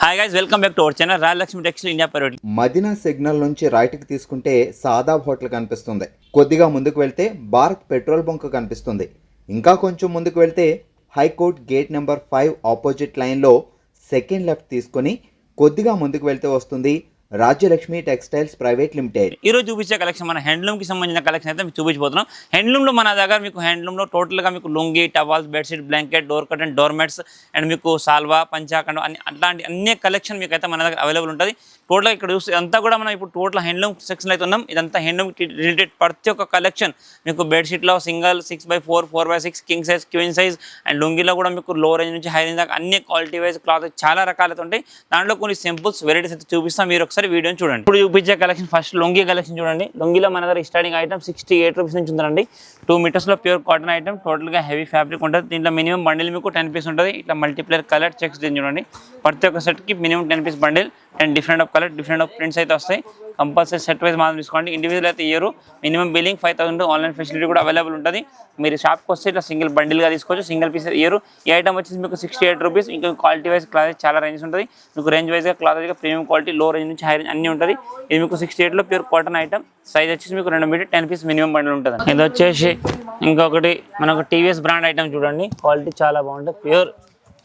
Hi guys, welcome back to our channel Rayalakshmi textile India private. Madina signal నుంచి రైట్కి తీసుకుంటే Shadab hotel కనిపిస్తుంది. కొద్దిగా ముందుకు వెళ్తే భారత్ పెట్రోల్ బంక్ కనిపిస్తుంది. ఇంకా కొంచెం ముందుకు వెళ్తే హైకోర్ట్ గేట్ నెంబర్ 5 ఆపోజిట్ లైన్లో సెకండ్ లెఫ్ట్ తీసుకొని కొద్దిగా ముందుకు వెళ్తే వస్తుంది రాజ్యలక్ష్మి టెక్స్టైల్స్ ప్రైవేట్ లిమిటెడ్. ఈరోజు చూపించే కలెక్షన్ మన హ్యాండ్లూమ్కి సంబంధించిన కలెక్షన్ అయితే మీకు చూపించబోతున్నాం. హ్యాండ్లూమ్లో మన దగ్గర మీకు హ్యాండ్లూమ్లో టోటల్గా మీకు lungi, towels, bedsheet, blanket, door curtain, door mats and మీకు సాల్వా, పంచాఖండం అట్లాంటి అన్ని కలెక్షన్ మీకు అయితే మన దగ్గర అవైలబుల్ ఉంటుంది. టోటల్గా ఇక్కడ చూస్తే అంతా కూడా మనం ఇప్పుడు టోటల్ హ్యాండ్లూమ్ సెక్షన్ అయితే ఉన్నాం. ఇదంతా హ్యాండ్లూమ్ రిలేటెడ్ ప్రతి ఒక్క కలెక్షన్ మీకు బెడ్షీట్లో single 6x4, 4x6, king size, queen size and లుంగిలో కూడా మీకు లో రేంజ్ నుంచి హై రేంజ్ దాకా అన్ని క్వాలిటీ వైజ్ క్లాత్ చాలా రకాలైతే ఉంటాయి. దాంట్లో కొన్ని సింపుల్స్ వెరైటీస్ అయితే చూపిస్తాం. మీరు ఒకసారి వీడియోని చూడండి. ఇప్పుడు చూపించే కలెక్షన్ ఫస్ట్ లుంగి కలెక్షన్ చూడండి. లుంగిలో మన దగ్గర స్టార్టింగ్ ఐటమ్ 68 రూపీస్ నుంచి ఉందండి. 2 మీటర్స్లో ప్యూర్ కాటన్ ఐటమ్, టోటల్గా హెవీ ఫ్యాబ్రిక్ ఉంటుంది. దీంట్లో మినిమం బండిల్ మీకు 10 పీస్ ఉంటుంది. ఇట్లా మల్టీప్లేయర్ కలర్ చెక్స్ దీన్ని చూడండి. ప్రతి ఒక్క సెట్కి minimum 10 piece bundle and different of colour, different of prints అయితే వస్తాయి. కంపల్సరీ సెట్ వైజ్ మాత్రం తీసుకోండి. ఇండివిజువల్ అయితే year minimum billing 5000. Online facility కూడా అవైలబుల్ ఉంటుంది. మీరు షాప్కి వస్తే ఇట్లా సింగిల్ బండిల్గా తీసుకోవచ్చు, సింగిల్ పీస్ ఇయర్. ఈ ఐటమ్ వచ్చేసి మీకు 68 రూపీస్. ఇంకా క్వాలిటీ వైజ్ క్లాత్ చాలా రేంజెస్ ఉంటుంది. మీకు రేంజ్ వైజ్గా క్లాత్ వైజ్గా ప్రీమియం క్వాలిటీ, లో రేంజ్ నుంచి హై రేంజ్ అన్నీ ఉంటుంది. ఇది మీకు 68లో ప్యూర్ కాటన్ ఐటమ్. సైజ్ వచ్చేసి మీకు 2 మీటర్ 10 పీస్ మినిమం బండిల్ ఉంటుంది. ఇది వచ్చేసి ఇంకొకటి మనకు టీవీఎస్ బ్రాండ్ ఐటమ్ చూడండి. క్వాలిటీ చాలా బాగుంటుంది. ప్యూర్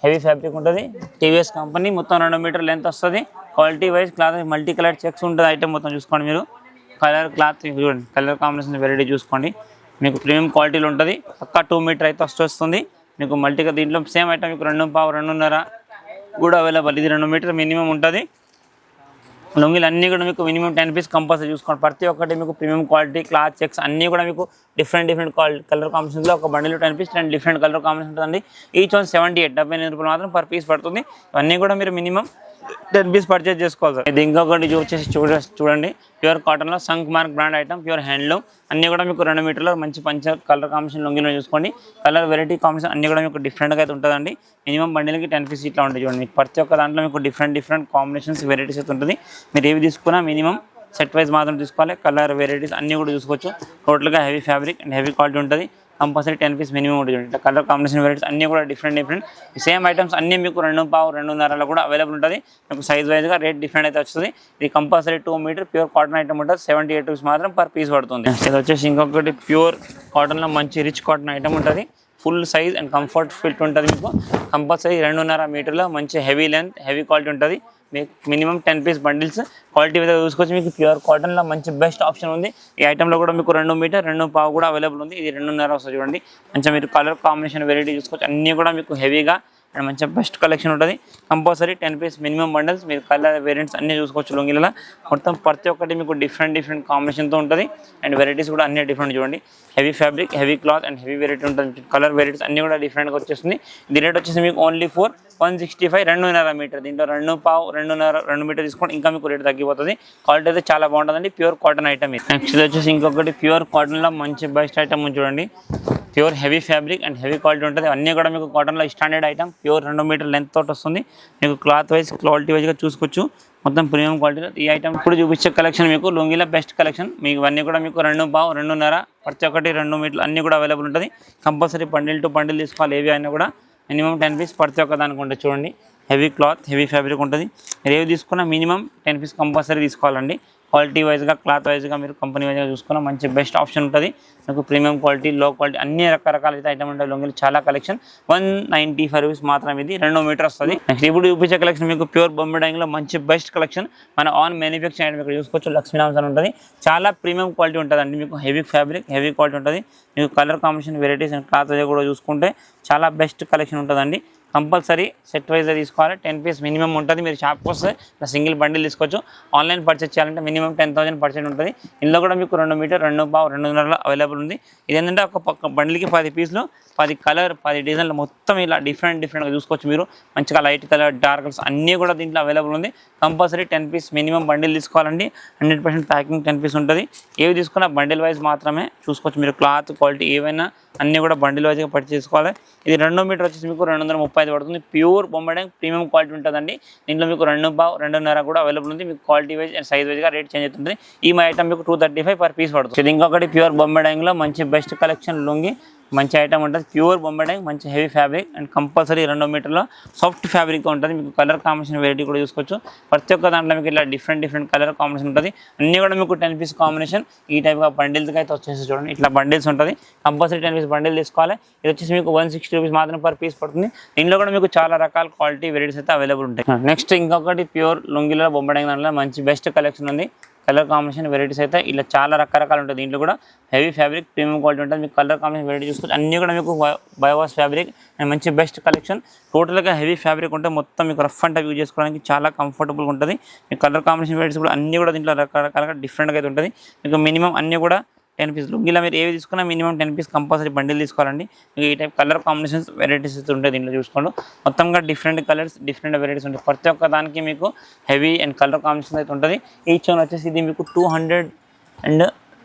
హెవీ ఫ్యాబ్రిక్ ఉంటుంది. టీవీఎస్ కంపెనీ, మొత్తం 2 మీటర్ లెంత్ వస్తుంది. Quality wise cloth multi colour checks ఉంటుంది. ఐటమ్ మొత్తం చూసుకోండి. మీరు కలర్ క్లాత్ చూడండి, కలర్ కాంబినేషన్ వెరైటీ చూసుకోండి. మీకు ప్రీమియం క్వాలిటీలో ఉంటుంది. పక్కా 2 మీటర్ అయితే వస్తుంది. మీకు మల్టీగా దీంట్లో సేమ్ ఐటమ్ మీకు 2.5, 2.5 కూడా అవైలబుల్. ఇది 2 మీటర్ మినిమం ఉంటుంది. లొంగిలు అన్నీ కూడా మీకు మినిమం 10 పీస్ కంపల్సరీ చూసుకోండి. ప్రతి ఒక్కటి మీకు ప్రీమియం క్వాలిటీ క్లాత్ చెక్స్ అన్నీ కూడా మీకు డిఫరెంట్ కలర్ కాంబినేషన్లో ఒక bundle 10 piece and different colour combination ఉంటుందండి. ఈచ్ వన్ 78 రూపాయలు మాత్రం పర్ పీస్ పడుతుంది. ఇవన్నీ కూడా మీరు మినిమం 10 పీస్ పర్చేజ్ చేసుకోవాలి సార్. ఇది ఇంకొకటి వచ్చేసి చూడండి, ప్యూర్ కాటన్లో సంక్ mark brand item, pure handloom. అన్నీ కూడా మీకు 2 మీటర్లో మంచి కలర్ కాంబినేషన్ లొంగిలో చూసుకోండి. కలర్ వెరైటీ కాంబినేషన్ అన్నీ కూడా మీకు డిఫరెంట్గా అయితే ఉంటుందండి. మినిమం బండిల్కి 10 పీస్ ఇట్లా ఉంటుంది చూడండి. మీకు ప్రతి ఒక్క దాంట్లో మీకు డిఫరెంట్ కాంబినేషన్స్ వెరైటీస్ అయితే ఉంటుంది. మీరు ఏవి తీసుకున్నా మినిమం సెట్ వైజ్ మాత్రం తీసుకోవాలి. కలర్ వెరైటీస్ అన్నీ కూడా చూసుకోవచ్చు. టోటల్గా heavy fabric and heavy quality ఉంటుంది. కంపల్సరీ 10 పీస్ మినిమం ఉంటుంది చూడండి. కలర్ కాంబినేషన్ వెరైటీస్ అన్నీ కూడా డిఫరెంట్ సేమ్ ఐటమ్స్ అన్నీ మీకు 2.5, 2.5 కూడా అవైలబుల్ ఉంటుంది. మీకు సైజ్ వైజ్గా రేట్ డిఫరెంట్ అయితే వస్తుంది. ఇది compulsory 2 metre pure cotton item ఉంటుంది. 78 రూపీస్ మాత్రం పర్ పీస్ పడుతుంది. ఇది వచ్చేసి ఇంకొకటి ప్యూర్ కాటన్లో మంచి రిచ్ కాటన్ ఐటమ్ ఉంటుంది. Full size and comfort fit ఉంటుంది. మీకు కంపల్సరీ 2.5 మీటర్లో మంచి హెవీ లెంత్, హెవీ క్వాలిటీ ఉంటుంది. మీకు మినిమం 10 పీస్ బండిల్స్ క్వాలిటీ మీద చూసుకోవచ్చు. మీకు ప్యూర్ కాటన్లో మంచి బెస్ట్ ఆప్షన్ ఉంది. ఈ ఐటెంలో కూడా మీకు 2 మీటర్ 2.5 కూడా అవైలబుల్ ఉంది. ఇది 2.5 వస్తుంది చూడండి. మంచిగా మీరు కలర్ కాంబినేషన్ వెరైటీ చూసుకోవచ్చు. అన్నీ కూడా మీకు హెవీగా అండ్ మంచిగా బెస్ట్ కలెక్షన్ ఉంటుంది. Compulsory 10 piece minimum bundles. మీరు కలర్ వేరియంట్స్ అన్నీ చూసుకోవచ్చు. లొంగిలలో మొత్తం ప్రతి ఒక్కటి మీకు డిఫరెంట్ కాంబినేషన్తో ఉంటుంది. అండ్ వెరైటీస్ కూడా అన్నీ డిఫరెంట్ చూడండి. Heavy fabric, heavy cloth and heavy variety ఉంటుంది. కలర్ వెరైటీస్ అన్నీ కూడా డిఫరెంట్గా వచ్చేస్తుంది. ఇది రేట్ వచ్చేసి మీకు ఓన్లీ 165, 2.5 మీటర్. దీంట్లో 2.5 మీటర్ తీసుకోండి. ఇంకా మీకు రేట్ తగ్గిపోతుంది. క్వాలిటీ అయితే చాలా బాగుంటుందండి. ప్యూర్ కాటన్ ఐటమ్ ఇది. నెక్స్ట్ వచ్చేసి ఇంకొకటి ప్యూర్ కాటన్లో మంచి బెస్ట్ ఐటమ్ చూడండి. Pure heavy fabric and heavy quality ఉంటుంది. అన్నీ కూడా మీకు కాటన్లో standard item. Pure 2 metre length తోటి వస్తుంది. మీకు క్లాత్ వైజ్ క్వాలిటీ వైజ్గా చూసుకోవచ్చు. మొత్తం ప్రీమియం క్వాలిటీలో ఈ ఐటమ్ ఇప్పుడు చూపించే కలెక్షన్ మీకు లొంగిలో బెస్ట్ కలెక్షన్. మీకు ఇవన్నీ కూడా మీకు 2.5, 2.5 ప్రతి ఒక్కటి 2 మీటర్లు అన్నీ కూడా అవైలబుల్ ఉంటుంది. కంపల్సరీ బండిల్ టు బండిల్ తీసుకోవాలి. ఏవి అయినా కూడా మినిమం 10 పీస్ ప్రతి ఒక్క దానికి ఉంటుంది చూడండి. హెవీ క్లాత్, హెవీ ఫ్యాబ్రిక్ ఉంటుంది. మీరు ఏవి తీసుకున్నా మినిమం 10 పీస్ కంపల్సరీ తీసుకోవాలండి. క్వాలిటీ వైజ్గా క్లాత్ వైజ్గా మీరు కంపెనీ వైజ్గా చూసుకున్న మంచి బెస్ట్ ఆప్షన్ ఉంటుంది. మీకు ప్రీమియం క్వాలిటీ, లో క్వాలిటీ అన్ని రకరకాల అయితే ఐటమ్ ఉంటాయి. లొంగిలు చాలా కలెక్షన్. 195 రూపీస్ మాత్రం. ఇది 2 మీటర్ వస్తుంది. నెక్స్ట్ ఇప్పుడు చూపించే కలెక్షన్ మీకు ప్యూర్ బొమ్మ డైంగ్లో మంచి బెస్ట్ కలెక్షన్. మన ఆన్ మ్యానుఫ్యాక్చరింగ్ ఐటమ్ ఇక్కడ చూసుకోవచ్చు. లక్ష్మీనామ్స్ అని ఉంటుంది. చాలా ప్రీమియం క్వాలిటీ ఉంటుందండి. మీకు హెవీ ఫ్యాబ్రిక్, హెవీ క్వాలిటీ ఉంటుంది. మీకు colour combination varieties and cloth కూడా చూసుకుంటే చాలా బెస్ట్ కలెక్షన్ ఉంటుందండి. కంపల్సరీ సెట్ వైజ్గా తీసుకోవాలి. 10 పీస్ మినిమం ఉంటుంది. మీరు షాప్కి వస్తే సింగిల్ బండిల్ తీసుకోవచ్చు. ఆన్లైన్ పర్చేస్ చేయాలంటే మినిమం 10,000 పర్చేజ్ ఉంటుంది. ఇందులో కూడా మీకు 2 మీటర్ 2.5, 2.5 అవైలబుల్ ఉంది. ఇదేంటంటే ఒక పక్క బండిల్కి 10 పీసులు, 10 కలర్, 10 డిజైన్లు మొత్తం ఇలా డిఫరెంట్గా చూసుకోవచ్చు. మీరు మంచిగా లైట్ కలర్, డార్క్ కలర్స్ అన్నీ కూడా దీంట్లో అవైలబుల్ ఉంది. కంపల్సరీ 10 పీస్ మినిమం బండిల్ తీసుకోవాలండి. 100% ప్యాకింగ్ 10 పీస్ ఉంటుంది. ఏవి తీసుకున్నా బండిల్ వైజ్ మాత్రమే చూసుకోవచ్చు. మీరు క్లాత్ క్వాలిటీ ఏవైనా అన్నీ కూడా బండిల్ వైజ్గా పర్చేస్ చేసుకోవాలి. ఇది 2 మీటర్ వచ్చేసి మీకు 235 పడుతుంది. ప్యూర్ బొమ్మడే ప్రీమియం క్వాలిటీ ఉంటుందండి. దీంట్లో మీకు 2.5, 2.5 కూడా అవైలబుల్ ఉంది. మీకు క్వాలిటీ వైజ్ అండ్ సైజ్ వైజ్గా రేట్ చేంజ్ అవుతుంది. ఈ ఐటమ్ మీకు 235 పర్ పీస్ పడుతుంది. ఇది ఇంకొకటి ప్యూర్ బొమ్మడంలో మంచి బెస్ట్ కలెక్షన్ లొంగి మంచి ఐటమ్ ఉంటుంది, ప్యూర్ బొంబాయి డై, మంచి హెవీ ఫ్యాబ్రిక్ అండ్ కంపల్సరీ 2 మీటర్ల సాఫ్ట్ ఫ్యాబ్రిక్ ఉంటుంది. మీకు కలర్ కాంబినేషన్ వెరైటీ కూడా చూసుకోవచ్చు. ప్రతి ఒక్క దాంట్లో మీకు ఇట్లా డిఫరెంట్ కలర్ కాంబినేషన్ ఉంటుంది. అన్నీ కూడా మీకు 10 పీస్ కాంబినేషన్ ఈ టైప్గా బండిల్స్కి అయితే వచ్చేసి చూడండి, ఇట్లా బండిల్స్ ఉంటుంది. కంపల్సరీ 10 పీస్ బండిల్ తీసుకోవాలి. ఇది వచ్చేసి మీకు 160 రూపీస్ మాత్రం పర్ పీస్ పడుతుంది. దీంట్లో కూడా మీకు చాలా రకాల క్వాలిటీ వెరైటీస్ అయితే అవైలబుల్ ఉంటాయి. నెక్స్ట్ ఇంకొకటి ప్యూర్ లుంగిలో బొంబాయి డై దాంట్లో మంచి బెస్ట్ కలెక్షన్ ఉంది. కలర్ కాంబినేషన్ వెరైటీస్ అయితే ఇలా చాలా రకరకాలు ఉంటుంది. దీంట్లో కూడా హెవీ ఫ్యాబ్రిక్ ప్రీమియం క్వాలిటీ ఉంటుంది. మీకు కలర్ కాంబినేషన్ వెరైటీ చూసుకోవచ్చు. అన్నీ కూడా మీకు బయోవాస్ ఫ్యాబ్రిక్ అండ్ మంచి బెస్ట్ కలెక్షన్. టోటల్గా హెవీ ఫ్యాబ్రిక్ ఉంటే మొత్తం మీకు రఫ్ అండ్ టఫ్ యూజ్ చేసుకోవడానికి చాలా కంఫర్టబుల్గా ఉంటుంది. మీకు కలర్ కాంబినేషన్ వెరైటీస్ కూడా అన్నీ కూడా దీంట్లో రకరకాలుగా డిఫరెంట్గా అయితే ఉంటుంది. మీకు మినిమం అన్నీ కూడా 10 పీస్ లుంగిలా మీరు ఏవి తీసుకున్నా మినిమం 10 పీస్ కంపల్సరీ బండిల్ తీసుకోవాలండి. మీకు ఈ టైప్ కలర్ కాంబినేషన్స్ వెరైటీస్ ఉంటాయి దీంట్లో చూసుకోండి. మొత్తంగా డిఫరెంట్ కలర్స్ డిఫరెంట్ వెరైటీస్ ఉంటాయి. ప్రతి ఒక్క దానికి మీకు హెవీ అండ్ కలర్ కాంబినేషన్ అయితే ఉంటుంది. ఈచ్ వన్ వచ్చేసి ఇది మీకు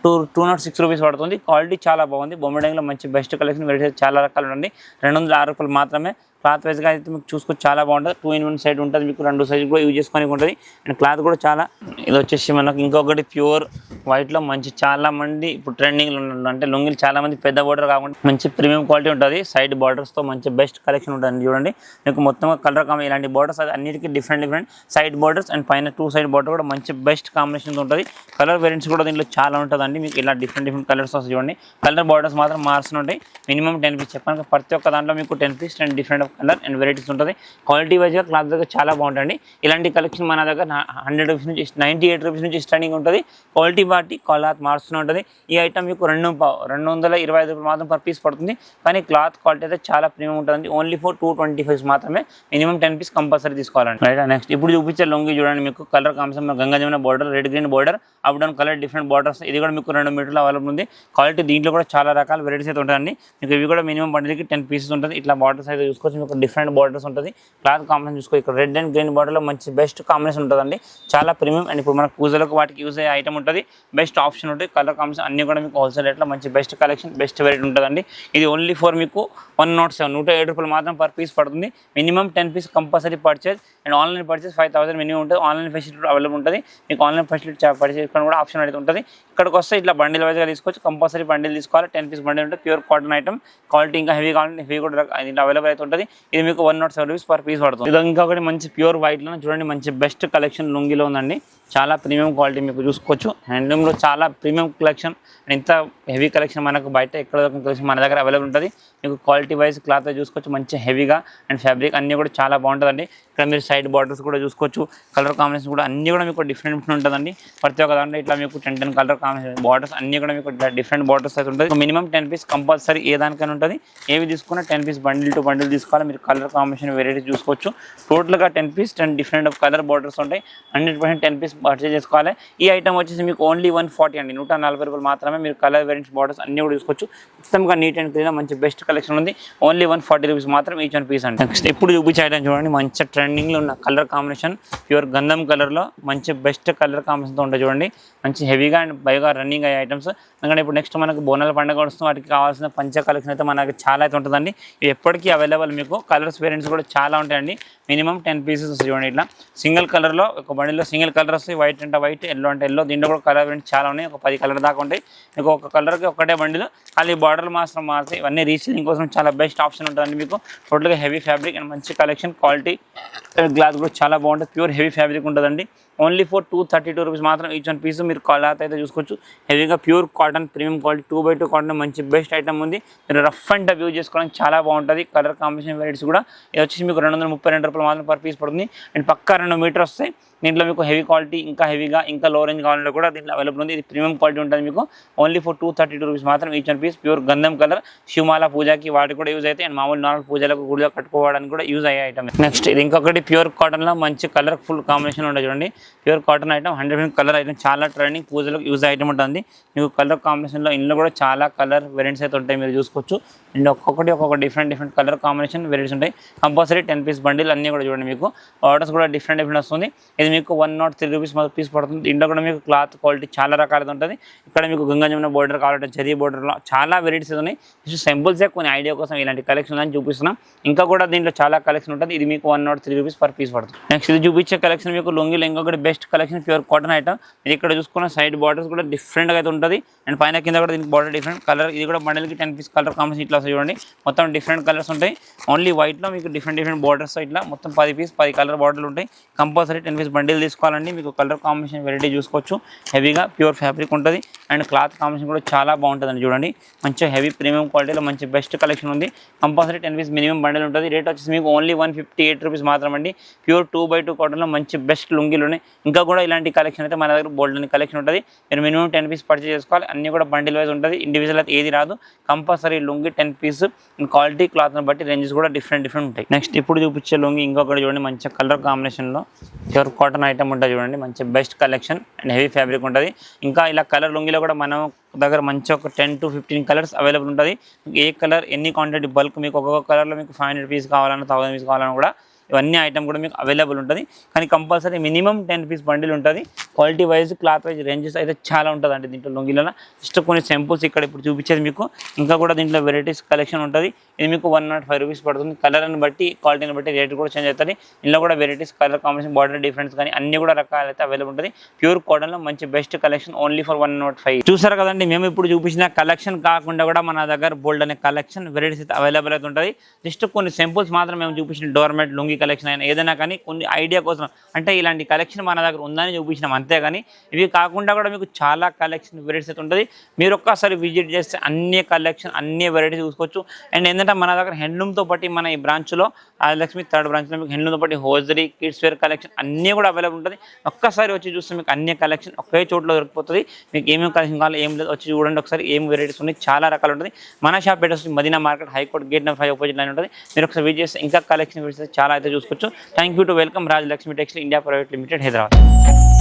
206 రూపీస్ పడుతుంది. క్వాలిటీ చాలా బాగుంది. బొంబాయి డైలో మంచి బెస్ట్ కలెక్షన్ వెరైటీస్ చాలా రకాలు ఉంది. 206 రూపాయలు మాత్రమే. క్లాత్ వైజ్గా అయితే మీకు చూసుకోవచ్చు చాలా బాగుంటుంది. 2-in-1 సైడ్ ఉంటుంది. మీకు 2 సైజ్ కూడా యూజ్ చేసుకొని ఉంటుంది. అండ్ క్లాత్ కూడా చాలా ఇది వచ్చేసి మనకు ఇంకొకటి ప్యూర్ వైట్లో మంచి చాలా మంది ఇప్పుడు ట్రెండింగ్లో ఉన్న అంటే లుంగిలు చాలా మంది పెద్ద బోర్డర్ కాకుండా మంచి ప్రీమియం క్వాలిటీ ఉంటుంది. సైడ్ బార్డర్స్తో మంచి బెస్ట్ కలెక్షన్ ఉంటుంది. చూడండి మీకు మొత్తంగా కలర్ కాంబినేషన్ ఇలాంటి బార్డర్స్ అది అన్నిటికీ డిఫరెంట్ సైడ్ బార్డర్స్ అండ్ పైన 2 సైడ్ బార్డర్ కూడా మంచి బెస్ట్ కాంబినేషన్ ఉంటుంది. కలర్ వేరియంట్స్ కూడా దీంట్లో చాలా ఉంటుందండి. మీకు ఇలా డిఫరెంట్ కలర్స్ వస్తాయి చూడండి. కలర్ బార్డర్స్ మాత్రం మార్చిన ఉంటాయి. మినిమం 10 పీస్ చెప్పాను. ప్రతి ఒక్క దాంట్లో మీకు 10 piece and different colour and varieties ఉంటుంది. క్వాలిటీ వైజ్గా క్లాత్ దగ్గర చాలా బాగుంటుంది. ఇలాంటి కలెక్షన్ మన దగ్గర 100 రూపీస్ నుంచి 98 రూపీస్ నుంచి స్టార్టింగ్ ఉంటుంది. క్వాలిటీ బట్టి క్లాత్ మారుస్తూ ఉంటుంది. ఈ ఐటమ్ మీకు 225 రూపాయలు మాత్రం పర్ పీస్ పడుతుంది. కానీ క్లాత్ క్వాలిటీ అయితే చాలా ప్రీమియం ఉంటుంది. ఓన్లీ ఫర్ 225 మాత్రమే. మినిమం 10 పీస్ కంపల్సరీ తీసుకోవాలండి. రైట్ నెక్స్ట్ ఇప్పుడు చూపించే లొంగి చూడండి. మీకు colour combination Ganga Jamuna border, red green border, up down colour different borders. ఇది కూడా మీకు 2 మీటర్లు అవైలబుల్ ఉంది. క్వాలిటీ దీంట్లో కూడా చాలా రకాల వెరైటీస్ అయితే ఉంటాయండి. మీకు ఇవి కూడా మినిమం బండిల్కి 10 పీసెస్ ఉంటుంది. ఇట్లా బార్డర్స్ అయితే చూసుకోవచ్చు. మీకు డిఫరెంట్ బార్డర్స్ ఉంటుంది. క్లాత్ కాంబినేషన్ చూసుకో. ఇక్కడ రెడ్ అండ్ గ్రీన్ బార్డర్లో మంచి బెస్ట్ కాంబినేషన్ ఉంటుందండి. చాలా ప్రీమియం అండ్ ఇప్పుడు మన పూజలకు వాటికి యూజ్ అయ్యే ఐటమ్ ఉంటుంది. బెస్ట్ ఆప్షన్ ఉంటుంది. కలర్ కాంబినేషన్ అన్ని కూడా మీకు హోల్సేల్ రేట్లో మంచి బెస్ట్ కలెక్షన్ బెస్ట్ వెరైటీ ఉంటుందండి. ఇది ఓన్లీ ఫర్ మీకు 107 రూపాయలు మాత్రం పర్ పీస్ పడుతుంది. Minimum 10 piece compulsory purchase and online purchase 5000 minimum ఉంటుంది. ఆన్లైన్ ఫెసిలిటీ అవైలబుల్ ఉంటుంది. మీకు ఆన్లైన్ ఫెసిలిటీ పర్చేజ్ చేసుకోవడం కూడా ఆప్షన్ అయితే ఉంటుంది. ఇక్కడికి వస్తే ఇట్లా బండిల్ వైజ్గా తీసుకోవచ్చు. కంపల్సరీ బండిల్ తీసుకోవాలి. 10 పీస్ బండిల్ ఉంటుంది. Pure cotton item. క్వాలిటీ ఇంకా హెవీ కావాలంటే హెవీ కూడా దీంట్లో అవైలబుల్ అయితే ఉంటుంది. ఇది మీకు 107 రూపీస్ పర్ పీస్ పడుతుంది. ఇది ఇంకొకటి మంచి ప్యూర్ వైట్లో చూడండి. మంచి బెస్ట్ కలెక్షన్ లుంగిలో ఉందండి. చాలా ప్రీమియం క్వాలిటీ మీకు చూసుకోవచ్చు. హ్యాండ్లూమ్లో చాలా ప్రీమియం కలెక్షన్ అండ్ ఇంత హెవీ కలెక్షన్ మనకు బయట ఎక్కడ కలెక్షన్ మన దగ్గర అవైలబుల్ ఉంటుంది. మీకు క్వాలిటీ వైజ్ క్లాత్ చూసుకోవచ్చు. మంచి హెవీగా అండ్ ఫ్యాబ్రిక్ అన్నీ కూడా చాలా బాగుంటుందండి. ఇక్కడ మీరు సైడ్ బార్డర్స్ కూడా చూసుకోవచ్చు. కలర్ కాంబినేషన్ కూడా అన్నీ కూడా మీకు డిఫరెంట్ ఉంటుందండి. ప్రతి ఒక్క దాంట్లో ఇట్లా మీకు 10 కలర్ కాంబినేషన్ బార్డర్స్ అన్నీ కూడా మీకు డిఫరెంట్ బార్డర్స్ అయితే ఉంటుంది. మినిమం 10 పీస్ కంపల్సరీ ఏ దానికైనా ఉంటుంది. ఏవి తీసుకున్నా 10 పీస్ బండిల్ టు బండిల్ తీసుకోవాలి. మీరు కలర్ కాంబినేషన్ వెరైటీ చూసుకోవచ్చు. టోటల్గా 10 పీస్ 10 డిఫరెంట్ కలర్ బార్డర్స్ ఉంటాయి. 100% 10 పీస్ పర్చేజ్ చేసుకోవాలి. ఈ ఐటమ్ వచ్చేసి మీకు ఓన్లీ 140 అండి. 140 రూపాయలు మాత్రమే. మీరు కలర్ వేరియంట్స్ బార్డర్స్ అన్నీ కూడా చూసుకోవచ్చు. మొత్తంగా నీట్ అండ్ క్లీన్ మంచి బెస్ట్ కలెక్షన్ ఉంది. ఓన్లీ 140 రూపీస్ మాత్రం ఈచ్ 1 పీస్ అండి. నెక్స్ట్ ఇప్పుడు చూపించే ఐటమ్ చూడండి. మంచి ట్రెండింగ్లో ఉన్న కలర్ కాంబినేషన్ ప్యూర్ గంధం కలర్లో మంచి బెస్ట్ కలర్ కాంబినేషన్తో ఉంటుంది చూడండి. మంచి హెవీగా అండ్ బైగా రన్నింగ్ అయ్యే ఐటమ్స్. ఎందుకంటే ఇప్పుడు నెక్స్ట్ మనకు బోనాల పండుగ వస్తుంది. వాటికి కావాల్సిన పంచ కలెక్షన్ అయితే మనకి చాలా అయితే ఉంటుందండి. ఇవి ఎప్పటికీ అవైలబుల్. మీకు కలర్స్ వేరియంట్స్ కూడా చాలా ఉంటాయండి. మినిమం 10 పీసెస్ వస్తాయి చూడండి. ఇట్లా సింగిల్ కలర్లో ఒక బండిలో సింగిల్ కలర్ వస్తాయి. వైట్ అంటే వైట్, ఎల్లో అంటే ఎల్లో. దీంట్లో కూడా కలర్ వేరియంట్స్ చాలా ఉన్నాయి. ఒక 10 కలర్ దాకా ఉంటాయి. మీకు ఒక కలర్కి ఒకటే బండిలో ఖాళీ బార్డర్లు మాత్రం మారుతాయి. ఇవన్నీ రీసెల్లింగ్ కోసం చాలా బెస్ట్ ఆప్షన్ ఉంటుందండి. మీకు టోటల్గా హెవీ ఫ్యాబ్రిక్ అండ్ మంచి కలెక్షన్. క్వాలిటీ గ్లాస్ కూడా చాలా బాగుంటుంది. ప్యూర్ హెవీ ఫ్యాబ్రిక్ ఉంటుందండి. ఓన్లీ ఫర్ 232 రూపీస్ మాత్రం ఈచ్ 1 పీస్. మీరు క్లాత్ అయితే చూసుకోవచ్చు. హెవీగా pure cotton premium quality 2x2 cotton మంచి బెస్ట్ ఐటమ్ ఉంది. మీరు రఫ్ అండ్ టఫ్ యూజ్ చేసుకోవడానికి చాలా బాగుంటుంది. కలర్ కాంబినేషన్ వెరైటీస్ కూడా ఇది వచ్చేసి మీకు 232 రూపాయలు మాత్రం పర్ పీస్ పడుతుంది. అండ్ పక్కా 2 మీటర్ వస్తాయి. దీంట్లో మీకు హెవీ క్వాలిటీ ఇంకా హెవీగా ఇంకా లో రేంజ్ కావాలంటే కూడా దీంట్లో అవైలబుల్ ఉంది. ఇది ప్రీమియం క్వాలిటీ ఉంటుంది. మీకు ఓన్లీ ఫర్ 232 రూపీస్ మాత్రం ఈచ్ 1 పీస్. ప్యూర్ గంధం కలర్. శివమాల పూజకి వాటికి కూడా యూజ్ అయితే అండ్ మామూలు నార్మల్ పూజలకు కూడా కట్టుకోవడానికి కూడా యూజ్ అయ్యే ఐటమ్. నెక్స్ట్ ఇది ఇంకొకటి ప్యూర్ కాటన్లో మంచి కలర్ ఫుల్ కాంబినేషన్ ఉంటుంది చూడండి. Pure cotton item 100% colour item. చాలా ట్రెండింగ్ పూజలకు యూజ్ ఐటమ్ ఉంటుంది. మీకు కలర్ కాంబినేషన్లో ఇందులో కూడా చాలా కలర్ వేరియంట్స్ అయితే ఉంటాయి. మీరు చూసుకోవచ్చు. అండ్ ఒక్కొక్క different colour combination collection varieties ఉంటాయి. కంపల్సరీ 10 పీస్ బండిల్ అన్నీ కూడా చూడండి. మీకు ఆర్డర్స్ కూడా డిఫరెంట్ వస్తుంది. ఇది మీకు 103 రూపీస్ పీస్ పడుతుంది. ఇంట్లో కూడా మీకు క్లాత్ క్వాలిటీ చాలా రకాలది ఉంటుంది. ఇక్కడ మీకు గంగా జమున బోర్డర్ కావాలంటే జరీ బోర్డర్లో చాలా వెరైటీస్ ఉన్నాయి. జస్ట్ సింపుల్సే కొన్ని ఐడియా కోసం ఇలాంటి కలెక్షన్ అని చూపిస్తున్నాం. ఇంకా కూడా దీంట్లో చాలా కలెక్షన్ ఉంటుంది. ఇది మీకు 103 రూపీస్ పీస్ పడుతుంది. నెక్స్ట్ ఇది చూపించే కలెక్షన్ మీకు లొంగిలో ఇంకొకటి best collection pure cotton item. ఇది ఇక్కడ చూసుకున్న సైడ్ బార్డర్స్ కూడా డిఫరెంట్గా అయితే ఉంటుంది. అండ్ పైన కింద కూడా దీనికి బార్డర్ డిఫరెంట్ కలర్. ఇది కూడా బండిల్కి 10 పీస్ కలర్ కాంబినేషన్ ఇట్లా చూడండి. మొత్తం డిఫరెంట్ కలర్స్ ఉంటాయి. ఓన్లీ వైట్లో మీకు డిఫరెంట్ బార్డర్స్ ఇట్లా మొత్తం 10 కలర్ బార్డర్లు ఉంటాయి. కంపల్సరీ 10 పీస్ బండిల్ తీసుకోవాలండి. మీకు కలర్ కాంబినేషన్ వెరైటీ చూసుకోవచ్చు. హెవీగా ప్యూర్ ఫ్యాబ్రిక్ ఉంటుంది. అండ్ క్లాత్ కాంబినేషన్ కూడా చాలా బాగుంటుందండి. చూడండి మంచిగా హెవీ ప్రీమియం క్వాలిటీలో మంచి బెస్ట్ కలెక్షన్ ఉంది. కంపల్సరీ 10 పీస్ మినిమం బండిల్ ఉంటుంది. రేట్ వచ్చేసి మీకు ఓన్లీ 158 రూపీస్ మాత్రమండి. ప్యూర్ 2x2 కాటన్లో మంచి బెస్ట్ లుంగీలు ఉన్నాయి. ఇంకా కూడా ఇలాంటి కలెక్షన్ అయితే మన దగ్గర బోల్డ్ అని కలెక్షన్ ఉంటుంది. మీరు మినిమం 10 పీస్ పర్చేస్ చేసుకోవాలి. అన్నీ కూడా బండిల్ వైజ్ ఉంటుంది. ఇండివిజువల్ అయితే ఏది రాదు. కంపల్సరీ లుంగి 10 పీస్ క్వాలిటీ క్లాత్ని బట్టి రేంజెస్ కూడా డిఫరెంట్ ఉంటాయి. నెక్స్ట్ ఇప్పుడు చూపించే లుంగి ఇంకొకటి చూడండి. మంచి కలర్ కాంబినేషన్లో ప్యూర్ కాటన్ ఐటమ్ ఉంటుంది. చూడండి మంచి best collection and heavy fabric ఉంటుంది. ఇంకా ఇలా కలర్ లుంగిలో కూడా మనం దగ్గర మంచి ఒక 10 to 15 కలర్స్ అవైలబుల్ ఉంటుంది. ఏ కలర్ ఎన్ని క్వాంటిటీ బల్క్ మీకు ఒక్కొక్క కలర్లో మీకు 500 పీస్ కావాలన్నా 1000 పీస్ కావాలన్నా కూడా ఇవన్నీ ఐటమ్ కూడా మీకు అవైలబుల్ ఉంటుంది. కానీ కంపల్సరీ మినిమం 10 పీస్ బండిల్ ఉంటుంది. Quality wise cloth wise ranges అయితే చాలా ఉంటుంది అండి దీంట్లో లొంగిలలో. జస్ట్ కొన్ని సింపుల్స్ ఇక్కడ ఇప్పుడు చూపించేది మీకు. ఇంకా కూడా దీంట్లో వెరైటీస్ కలెక్షన్ ఉంటుంది. ఇది మీకు 105 రూపీస్ పడుతుంది. కలర్ని బట్టి క్వాలిటీని బట్టి రేట్ కూడా చేంజ్ అవుతుంది. ఇందులో కూడా varieties colour combination border difference కానీ అన్ని కూడా రకాలు అయితే అవైలబుల్ ఉంటుంది. ప్యూర్ కాటన్లో మంచి బెస్ట్ కలెక్షన్ ఓన్లీ ఫర్ 105. చూసారు కదండి, మేము ఇప్పుడు చూపించిన కలెక్షన్ కాకుండా కూడా మన దగ్గర బోల్డ్ అనే కలెక్షన్ వెరైటీస్ అయితే అవైలబుల్ అయితే ఉంటుంది. జస్ట్ కొన్ని సింపుల్స్ మాత్రం మేము చూపించిన డోర్మెట్ లుంగి కలెక్షన్ అయినా ఏదైనా కానీ కొన్ని ఐడియా కోసం అంటే ఇలాంటి కలెక్షన్ మన దగ్గర ఉందని చూపించినాం అంతేగాని ఇవి కాకుండా కూడా మీకు చాలా కలెక్షన్ వెరైటీస్ అయితే ఉంటుంది. మీరు ఒక్కసారి విజిట్ చేస్తే అన్ని కలెక్షన్ అన్ని వెరైటీస్ చూసుకోవచ్చు. అండ్ ఏంటంటే మన దగ్గర హ్యాండ్లూమ్తో పాటు మన ఈ బ్రాంచ్లో ఆదిలక్ష్మి 3rd బ్రాంచ్లో మీకు హ్యాండ్లూమ్తో పాటు హోజరీ కిడ్స్ వేర్ కలెక్షన్ అన్నీ కూడా అవైలబుల్ ఉంటుంది. ఒక్కసారి వచ్చి చూస్తే మీకు అన్ని కలెక్షన్ ఒకే చోట్ల దొరికిపోతుంది. మీకు ఏమేమి కలెక్షన్ కావాలి ఏం లేదు వచ్చి చూడండి ఒకసారి. ఏం వెరైటీస్ ఉన్నాయి చాలా రకాలు ఉంటుంది. మన shop address Madina market high court gate number 5 opposite line ఉంటుంది. మీరు ఒకసారి విజిట్ చేస్తే ఇంకా కలెక్షన్ చాలా అయితే చూసుకోవచ్చు. Thank you to welcome Raj Lakshmi textile India private limited Hyderabad.